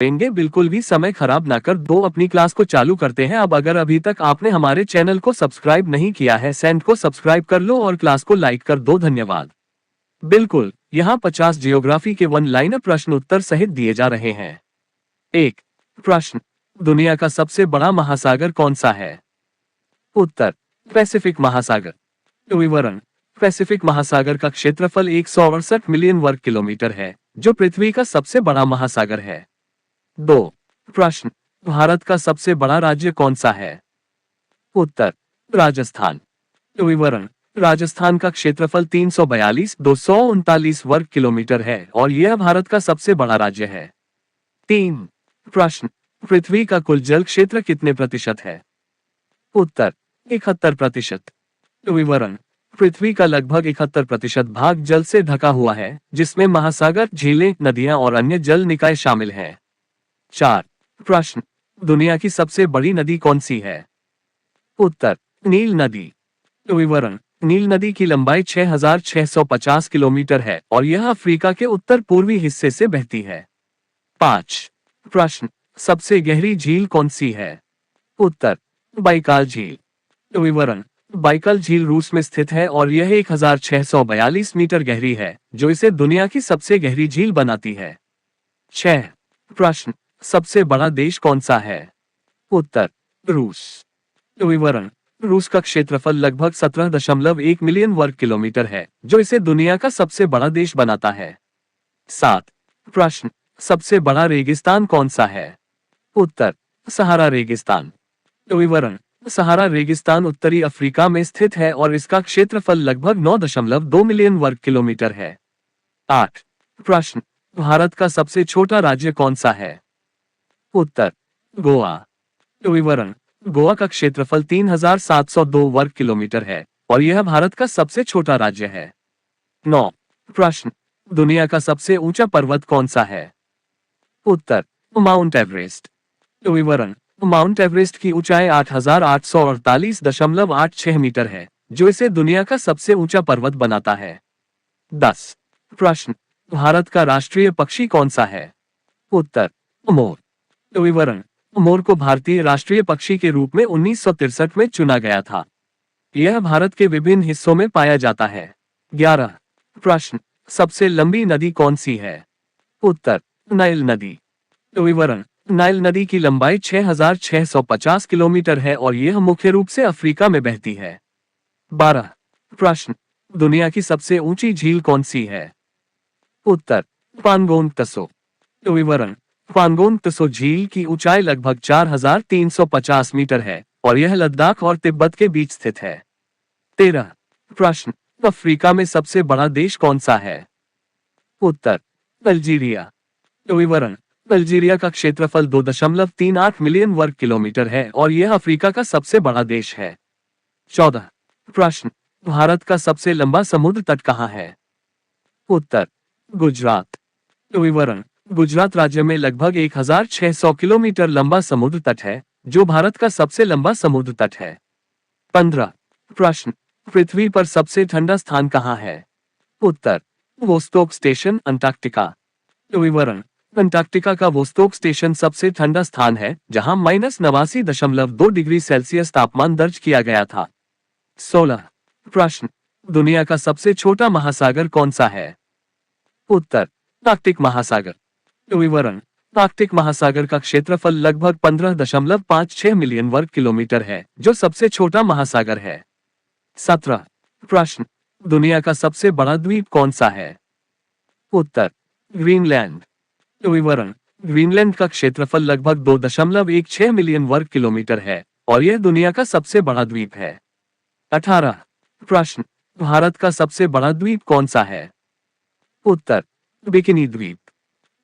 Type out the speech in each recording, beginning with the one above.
देंगे। बिल्कुल भी समय खराब ना कर दो, अपनी क्लास को चालू करते हैं। अब अगर अभी तक आपने हमारे चैनल को सब्सक्राइब नहीं किया है, चैनल को सब्सक्राइब कर लो और क्लास को लाइक कर दो। धन्यवाद। बिल्कुल, यहाँ 50 जियोग्राफी के वन लाइनर प्रश्न उत्तर सहित दिए जा रहे हैं। एक प्रश्न, दुनिया का सबसे बड़ा महासागर कौन सा है? उत्तर, पैसिफिक महासागर। विवरण, पैसिफिक महासागर का क्षेत्रफल 168 मिलियन वर्ग किलोमीटर है, जो पृथ्वी का सबसे बड़ा महासागर है। दो प्रश्न, भारत का सबसे बड़ा राज्य कौन सा है? उत्तर, राजस्थान। विवरण, राजस्थान का क्षेत्रफल 342,239 वर्ग किलोमीटर है और यह भारत का सबसे बड़ा राज्य है। तीन प्रश्न, पृथ्वी का कुल जल क्षेत्र कितने प्रतिशत है? उत्तर, 71%। विवरण, पृथ्वी का लगभग 71% भाग जल से ढका हुआ है, जिसमें महासागर, झीलें, नदियां और अन्य जल निकाय शामिल हैं। चार प्रश्न, दुनिया की सबसे बड़ी नदी कौन सी है? उत्तर, नील नदी। विवरण, नील नदी की लंबाई 6,650 किलोमीटर है और यह अफ्रीका के उत्तर पूर्वी हिस्से से बहती है। पाँच प्रश्न, सबसे गहरी झील कौन सी है? उत्तर, बाइकाल झील। विवरण, बाइकाल झील रूस में स्थित है और यह 1,642 मीटर गहरी है, जो इसे दुनिया की सबसे गहरी झील बनाती है। छह प्रश्न, सबसे बड़ा देश कौन सा है? उत्तर, रूस। विवरण, रूस का क्षेत्रफल लगभग 17.1 मिलियन वर्ग किलोमीटर है, जो इसे दुनिया का सबसे बड़ा देश बनाता है। सात प्रश्न, सबसे बड़ा रेगिस्तान कौन सा है? उत्तर, सहारा रेगिस्तान। विवरण, सहारा रेगिस्तान उत्तरी अफ्रीका में स्थित है और इसका क्षेत्रफल लगभग 9.2 मिलियन वर्ग किलोमीटर है। आठ प्रश्न, भारत का सबसे छोटा राज्य कौन सा है? उत्तर, गोवा। विवरण, गोवा का क्षेत्रफल 3,702 वर्ग किलोमीटर है और यह भारत का सबसे छोटा राज्य है। नौ प्रश्न, दुनिया का सबसे ऊंचा पर्वत कौन सा है? उत्तर, माउंट एवरेस्ट। विवरण, माउंट एवरेस्ट की ऊंचाई 8,848.86 मीटर है, जो इसे दुनिया का सबसे ऊंचा पर्वत बनाता है। 10 प्रश्न, भारत का राष्ट्रीय पक्षी कौन सा है? उत्तर, मोर। विवरण, मोर को भारतीय राष्ट्रीय पक्षी के रूप में 1963 में चुना गया था। यह भारत के विभिन्न हिस्सों में पाया जाता है। 11 प्रश्न, सबसे लंबी नदी कौन सी है? उत्तर, नाइल नदी। विवरण, नाइल नदी की लंबाई 6,650 किलोमीटर है और यह मुख्य रूप से अफ्रीका में बहती है। 12 प्रश्न, दुनिया की सबसे ऊंची झील कौन सी है? उत्तर, पानगोंग तसो। विवरण, पानगोंग तसो झील की ऊंचाई लगभग 4,350 मीटर है और यह लद्दाख और तिब्बत के बीच स्थित है। 13 प्रश्न, अफ्रीका में सबसे बड़ा देश कौन सा है? उत्तर, अल्जीरिया। विवरण, अल्जीरिया का क्षेत्रफल 2.38 मिलियन वर्ग किलोमीटर है और यह अफ्रीका का सबसे बड़ा देश है। 14 प्रश्न, भारत का सबसे लंबा समुद्र तट कहाँ है? उत्तर, गुजरात। विवरण, गुजरात राज्य में लगभग 1,600 किलोमीटर लंबा समुद्र तट है, जो भारत का सबसे लंबा समुद्र तट है। 15 प्रश्न, पृथ्वी पर सबसे ठंडा स्थान कहाँ है? उत्तर, वोस्टोक स्टेशन, अंटार्कटिका। विवरण, अंटार्कटिका का वोस्टोक स्टेशन सबसे ठंडा स्थान है, जहां -89.2 डिग्री सेल्सियस तापमान दर्ज किया गया था। 16 प्रश्न, दुनिया का सबसे छोटा महासागर कौन सा है? उत्तर, आर्कटिक महासागर। विवरण, आर्कटिक महासागर का क्षेत्रफल लगभग 15.56 मिलियन वर्ग किलोमीटर है, जो सबसे छोटा महासागर है। 17 प्रश्न, दुनिया का सबसे बड़ा द्वीप कौन सा है? उत्तर, ग्रीनलैंड। विवरण, ग्रीनलैंड का क्षेत्रफल लगभग 2.16 मिलियन वर्ग किलोमीटर है और यह दुनिया का सबसे बड़ा द्वीप है। 18 प्रश्न, भारत का सबसे बड़ा द्वीप कौन सा है? उत्तर, बिकिनी द्वीप।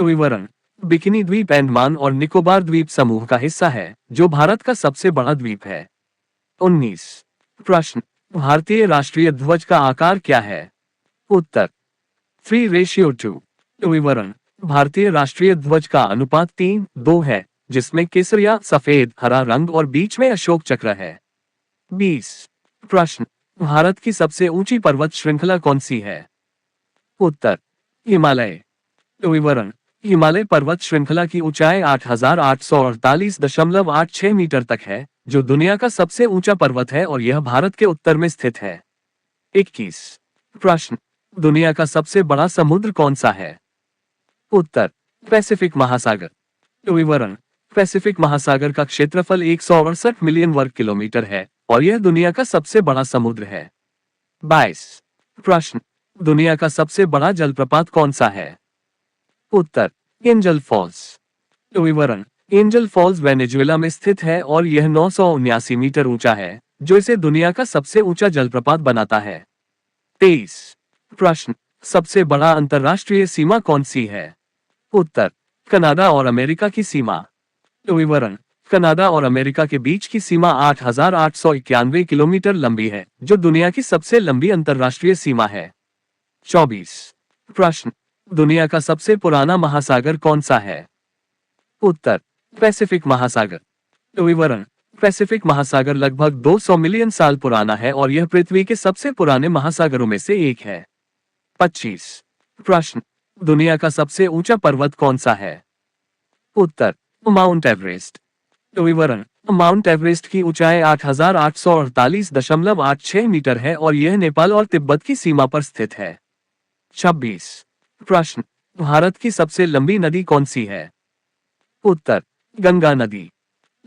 विवरण, बिकिनी द्वीप अंडमान और निकोबार द्वीप समूह का हिस्सा है, जो भारत का सबसे बड़ा द्वीप है। 19 प्रश्न, भारतीय राष्ट्रीय ध्वज का आकार क्या है? उत्तर, 3:2। विवरण, भारतीय राष्ट्रीय ध्वज का अनुपात 3:2 है, जिसमें केसरिया, सफेद, हरा रंग और बीच में अशोक चक्र है। 20 प्रश्न, भारत की सबसे ऊंची पर्वत श्रृंखला कौन सी है? उत्तर, हिमालय। विवरण, हिमालय पर्वत श्रृंखला की ऊंचाई 8,848.86 मीटर तक है, जो दुनिया का सबसे ऊंचा पर्वत है और यह भारत के उत्तर में स्थित है। 21 प्रश्न, दुनिया का सबसे बड़ा समुद्र कौन सा है? उत्तर, पैसिफिक महासागर। विवरण, पैसिफिक महासागर का क्षेत्रफल 168 मिलियन वर्ग किलोमीटर है और यह दुनिया का सबसे बड़ा समुद्र है। 22 प्रश्न, दुनिया का सबसे बड़ा जलप्रपात कौन सा है? उत्तर, एंजल फॉल्स। विवरण, एंजल फॉल्स वेनेजुएला में स्थित है और यह 979 मीटर ऊंचा है, जो इसे दुनिया का सबसे ऊंचा जलप्रपात बनाता है। 23 प्रश्न, सबसे बड़ा अंतर्राष्ट्रीय सीमा कौन सी है? उत्तर, कनाडा और अमेरिका की सीमा। विवरण, कनाडा और अमेरिका के बीच की सीमा 8,891 किलोमीटर लंबी है, जो दुनिया की सबसे लंबी अंतर्राष्ट्रीय सीमा है। 24 प्रश्न, दुनिया का सबसे पुराना महासागर कौन सा है? उत्तर, पैसिफिक महासागर। विवरण, पैसिफिक महासागर लगभग 200 मिलियन साल पुराना है और यह पृथ्वी के सबसे पुराने महासागरों में से एक है। 25 प्रश्न, दुनिया का सबसे ऊंचा पर्वत कौन सा है? उत्तर, माउंट एवरेस्ट। विवरण, माउंट एवरेस्ट की ऊंचाई 8,848.86 मीटर है और यह नेपाल और तिब्बत की सीमा पर स्थित है। 26 प्रश्न, भारत की सबसे लंबी नदी कौन सी है? उत्तर, गंगा नदी।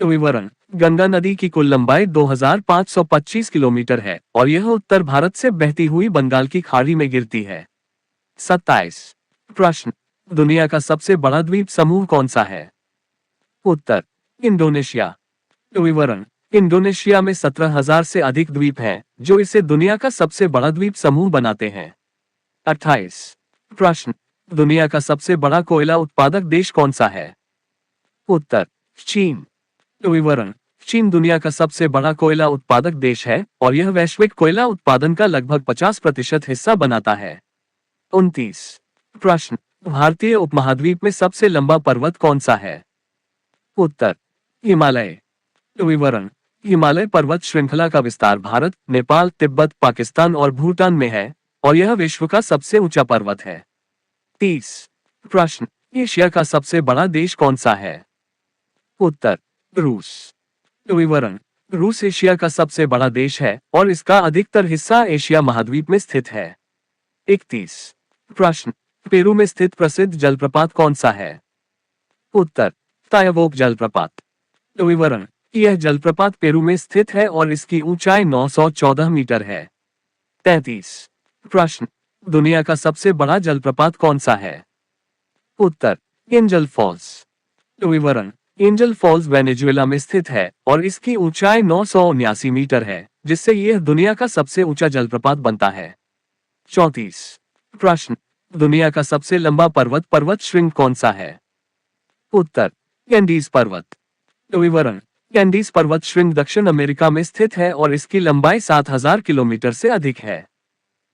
विवरण, गंगा नदी की कुल लंबाई 2,525 किलोमीटर है और यह उत्तर भारत से बहती हुई बंगाल की खाड़ी में गिरती है। 27 प्रश्न, दुनिया का सबसे बड़ा द्वीप समूह कौन सा है? उत्तर, इंडोनेशिया। विवरण, इंडोनेशिया में 17,000 से अधिक द्वीप हैं, जो इसे दुनिया का सबसे बड़ा द्वीप समूह बनाते हैं। 28 प्रश्न, दुनिया का सबसे बड़ा कोयला उत्पादक देश कौन सा है? उत्तर, चीन। विवरण, चीन दुनिया का सबसे बड़ा कोयला उत्पादक देश है और यह वैश्विक कोयला उत्पादन का लगभग 50% हिस्सा बनाता है। 29 प्रश्न, भारतीय उपमहाद्वीप में सबसे लंबा पर्वत कौन सा है? उत्तर, हिमालय। विवरण, हिमालय पर्वत श्रृंखला का विस्तार भारत, नेपाल, तिब्बत, पाकिस्तान और भूटान में है और यह विश्व का सबसे ऊंचा पर्वत है। 30 प्रश्न, एशिया का सबसे बड़ा देश कौन सा है? उत्तर, रूस। विवरण, रूस एशिया का सबसे बड़ा देश है और इसका अधिकतर हिस्सा एशिया महाद्वीप में स्थित है। 31 प्रश्न, पेरू में स्थित प्रसिद्ध जलप्रपात कौन सा है? उत्तर, तायावोक जलप्रपात। विवरण, यह जलप्रपात पेरू में स्थित है और इसकी ऊंचाई 914 मीटर है। 33 प्रश्न, दुनिया का सबसे बड़ा जलप्रपात कौन सा है? उत्तर, एंजल फॉल्स। विवरण, एंजल फॉल्स वेनेजुएला में स्थित है और इसकी ऊंचाई 979 मीटर है, जिससे यह दुनिया का सबसे ऊंचा जलप्रपात बनता है। 34 प्रश्न, दुनिया का सबसे लंबा पर्वत श्रृंग कौन सा है? उत्तर, एंडीज पर्वत। विवरण, एंडीज पर्वत श्रृंग दक्षिण अमेरिका में स्थित है और इसकी लंबाई 7,000 किलोमीटर से अधिक है।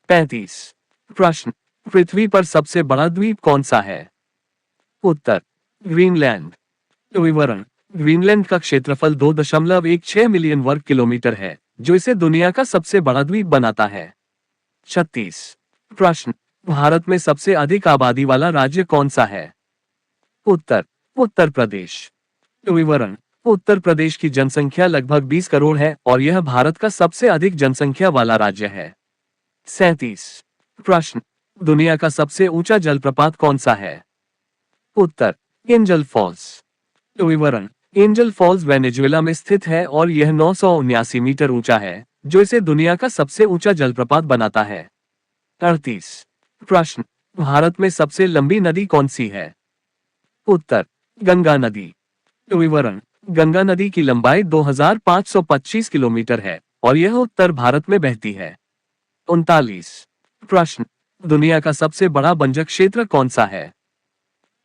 35 प्रश्न, पृथ्वी पर सबसे बड़ा द्वीप कौन सा है? उत्तर, ग्रीनलैंड। विवरण, ग्रीनलैंड का क्षेत्रफल 2.16 मिलियन वर्ग किलोमीटर है, जो इसे दुनिया का सबसे बड़ा द्वीप बनाता है। 36 प्रश्न, भारत में सबसे अधिक आबादी वाला राज्य कौन सा है? उत्तर, उत्तर प्रदेश। विवरण, उत्तर प्रदेश की जनसंख्या लगभग 20 करोड़ है और यह भारत का सबसे अधिक जनसंख्या वाला राज्य है। 37 प्रश्न, दुनिया का सबसे ऊंचा जलप्रपात कौन सा है? उत्तर, एंजल फॉल्स। विवरण, एंजल फॉल्स वेनेजुएला में स्थित है और यह 979 मीटर ऊंचा है, जो इसे दुनिया का सबसे ऊंचा जलप्रपात बनाता है। 38 प्रश्न, भारत में सबसे लंबी नदी कौन सी है? उत्तर, गंगा नदी। विवरण, गंगा नदी की लंबाई 2,525 किलोमीटर है और यह उत्तर भारत में बहती है। 39 प्रश्न, दुनिया का सबसे बड़ा बंजर क्षेत्र कौन सा है?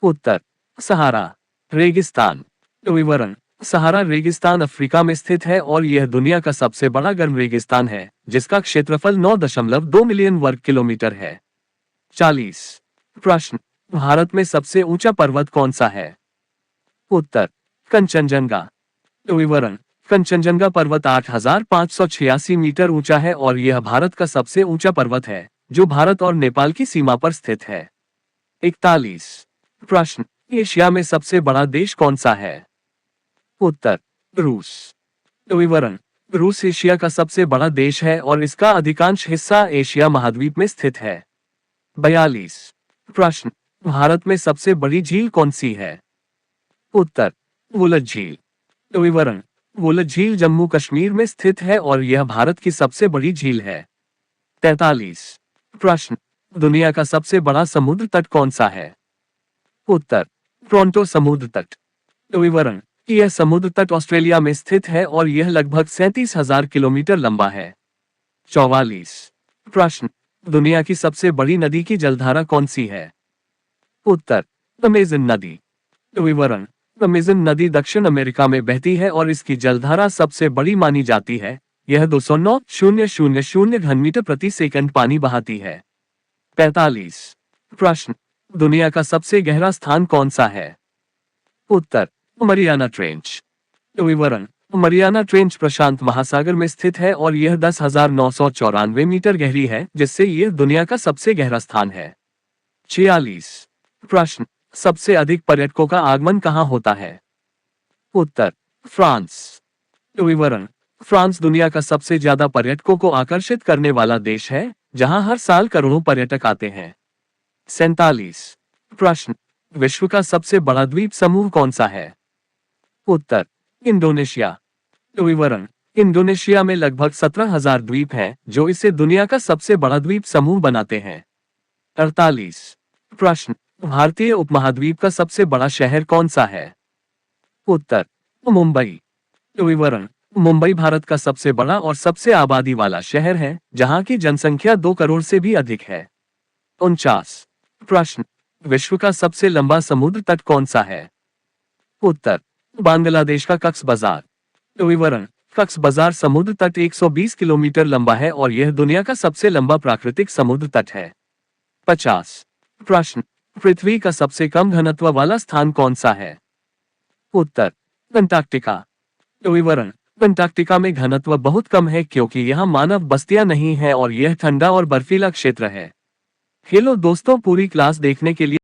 उत्तर, सहारा रेगिस्तान। विवरण, सहारा रेगिस्तान अफ्रीका में स्थित है और यह दुनिया का सबसे बड़ा गर्म रेगिस्तान है, जिसका क्षेत्रफल 9.2 मिलियन वर्ग किलोमीटर है। 40 प्रश्न, भारत में सबसे ऊंचा पर्वत कौन सा है? उत्तर, कंचनजंगा। विवरण, कंचनजंगा पर्वत 8,586 मीटर ऊंचा है और यह भारत का सबसे ऊंचा पर्वत है, जो भारत और नेपाल की सीमा पर स्थित है। 41 प्रश्न, एशिया में सबसे बड़ा देश कौन सा है? उत्तर रूस। विवरण: रूस एशिया का सबसे बड़ा देश है और इसका अधिकांश हिस्सा एशिया महाद्वीप में स्थित है। 42 प्रश्न: भारत में सबसे बड़ी झील कौन सी है? उत्तर वुलर झील। विवरण: वुलर झील जम्मू कश्मीर में स्थित है और यह भारत की सबसे बड़ी झील है। 43 प्रश्न: दुनिया का सबसे बड़ा समुद्र तट कौन सा है? उत्तर टोरंटो समुद्र तट। विवरण: यह समुद्र तट ऑस्ट्रेलिया में स्थित है और यह लगभग 37,000 किलोमीटर लंबा है। 44 प्रश्न: दुनिया की सबसे बड़ी नदी की जलधारा कौन सी है? उत्तर अमेज़न नदी। विवरण: अमेज़न नदी दक्षिण अमेरिका में बहती है और इसकी जलधारा सबसे बड़ी मानी जाती है। यह 209,000 घन मीटर प्रति सेकंड पानी बहाती है। 45 प्रश्न: दुनिया का सबसे गहरा स्थान कौन सा है? उत्तर मरियाना ट्रेंच। विवरण: मरियाना ट्रेंच प्रशांत महासागर में स्थित है और यह 10,994 मीटर गहरी है, जिससे यह दुनिया का सबसे गहरा स्थान है। 46 प्रश्न: सबसे अधिक पर्यटकों का आगमन कहाँ होता है? उत्तर फ्रांस। विवरण: फ्रांस दुनिया का सबसे ज्यादा पर्यटकों को आकर्षित करने वाला देश है, जहां हर साल करोड़ों पर्यटक आते हैं। 47 प्रश्न: विश्व का सबसे बड़ा द्वीप समूह कौन सा है? उत्तर इंडोनेशिया। विवरण: इंडोनेशिया में लगभग 17,000 द्वीप हैं, जो इसे दुनिया का सबसे बड़ा द्वीप समूह बनाते हैं। 48 प्रश्न: भारतीय उपमहाद्वीप का सबसे बड़ा शहर कौन सा है? उत्तर मुंबई। विवरण: मुंबई भारत का सबसे बड़ा और सबसे आबादी वाला शहर है, जहां की जनसंख्या 2 करोड़ से भी अधिक है। 49 प्रश्न: विश्व का सबसे लंबा समुद्र तट कौन सा है? उत्तर बांग्लादेश का कक्स बाजार। विवरण: कक्स बाजार समुद्र तट 120 किलोमीटर लंबा है और यह दुनिया का सबसे लंबा प्राकृतिक समुद्र तट है। 50 प्रश्न: पृथ्वी का सबसे कम घनत्व वाला स्थान कौन सा है? उत्तर अंटार्कटिका। विवरण: अंटार्कटिका में घनत्व बहुत कम है क्योंकि यहाँ मानव बस्तियां नहीं है और यह ठंडा और बर्फीला क्षेत्र है। हेलो दोस्तों, पूरी क्लास देखने के लिए